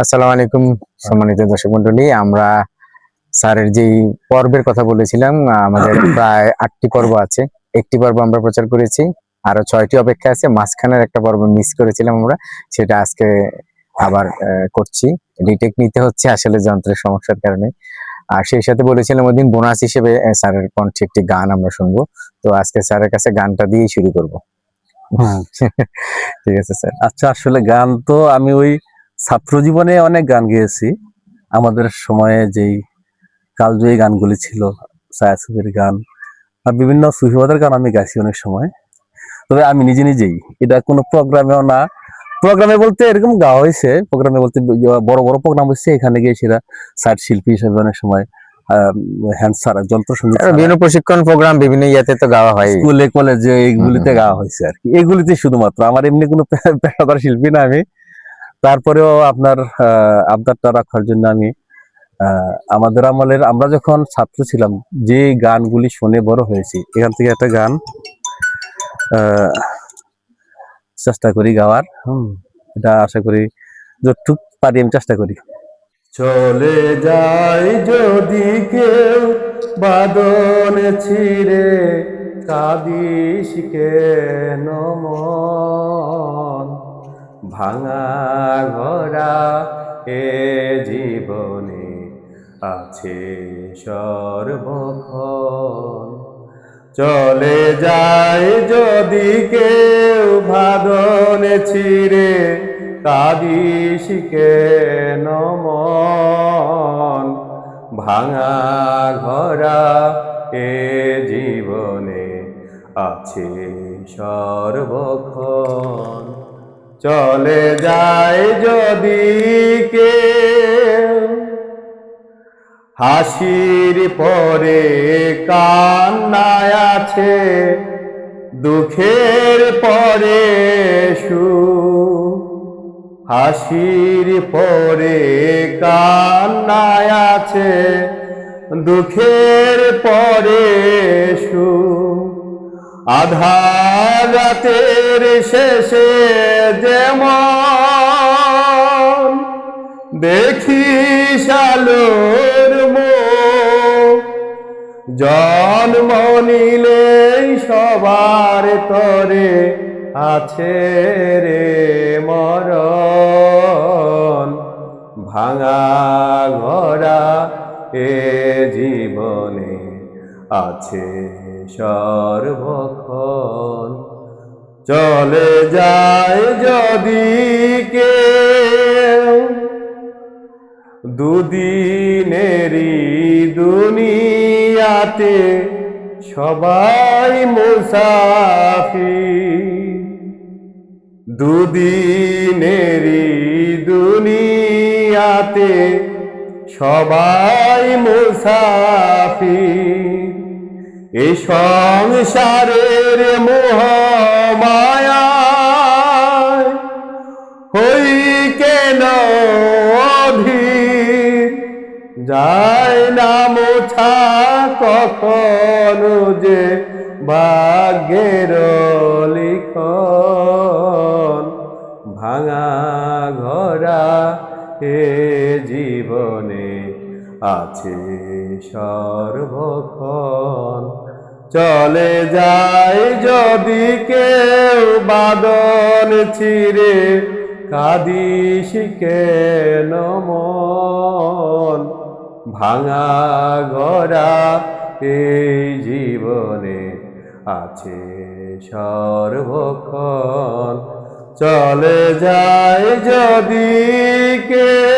আসসালামু আলাইকুম সম্মানিত দর্শক মন্ডলী, আমরা স্যারের যেই পর্বের কথা বলেছিলাম, আমাদের প্রায় 8টি পর্ব আছে। একটি পর্ব আমরা প্রচার করেছি, আরো 6টি অপেক্ষা আছে। মাঝখানের একটা পর্ব মিস করেছিলাম আমরা, সেটা আজকে আবার করছি। রিটেক নিতে হচ্ছে আসলে যন্ত্রের সমস্যার কারণে। আর সেই সাথে বলেছিলাম ওইদিন বোনাস হিসেবে স্যারের কণ্ঠে একটি গান আমরা শুনবো। তো আজকে স্যারের কাছে গানটা দিয়েই শুরু করবো। ঠিক আছে স্যার। আচ্ছা, আসলে গান তো আমি ওই ছাত্র জীবনে অনেক গান গেয়েছি। আমাদের সময়ে যেই কালজয়ী গানগুলি ছিল, ছায়াছবির গান আর বিভিন্ন সুফিবাদের গান আমি গাইছি অনেক সময়। তবে আমি নিজেই, এটা কোনো প্রোগ্রামেও না। প্রোগ্রামে বলতে এরকম গাওয়া হয়েছে, প্রোগ্রামে বলতে বড় বড় প্রোগ্রাম হচ্ছে, এখানে গিয়ে সেটা সাইড শিল্পী হিসেবে অনেক সময় হ্যান্ড ছাড়া, যন্ত্র সঙ্গীত বিভিন্ন প্রশিক্ষণ প্রোগ্রাম বিভিন্ন ইয়াতে তো গাওয়া হয়, স্কুলে কলেজে এইগুলিতে গাওয়া হয়েছে আর কি। এগুলিতে শুধুমাত্র, আমার এমনি কোনো পেশাদার শিল্পী না আমি। তারপরেও আপনার আবদারটা রাখার জন্য আমি আমাদের আমলের, আমরা যখন ছাত্র ছিলাম যে গানগুলি শুনে বড় হয়েছি, এখান থেকে একটা গান চেষ্টা করি গাওয়ার। এটা আশা করি যতটুক পারি আমি চেষ্টা করি। চলে যাই যদি কেউ বাদন ছিঁড়ে, কাঁদিস কেন মন, ভাঙা ঘোড়া এ জীবনে আছে সর্বক্ষণ। চলে যায় যদি কেউ বাদন ছিঁড়ে, কাঁদিস কেন মন, ভাঙা ঘোড়া এ জীবনে আছে সর্বক্ষণ। চলে যায় যদি কেউ, হাসির পরে কান্নায় আছে, দুঃখের পরে সুখ। হাসির পরে কান্নায় আছে, দুঃখের পরে সুখ। আধার রাতের শেষে যেমন দেখিস আলোর মুখ, জন্ম নিলেই সবার তরে আছে রে মরণ, ভাঙা ঘোড়া এ জীবনে আছে সর্বক্ষণ। চলে যায় যদি কেউ দুদিনেরই দুনিয়াতে, সবাই মুসাফির। দুদিনেরই দুনিয়াতে সবাই মুসাফির। এই সংসারের মোহ মায়ায় হই কেন অধীর, যায় না মোছা কখনো যে ভাগ্যের লিখন, ভাঙা ঘোড়া এ জীবনে আছে সর্বক্ষণ। চলে যায় যদি কেউ বাদন ছিঁড়ে, কাঁদিস কেন মন, ভাঙা ঘোড়া এই জীবনে আছে সর্বক্ষণ। চলে যায় যদি কেউ।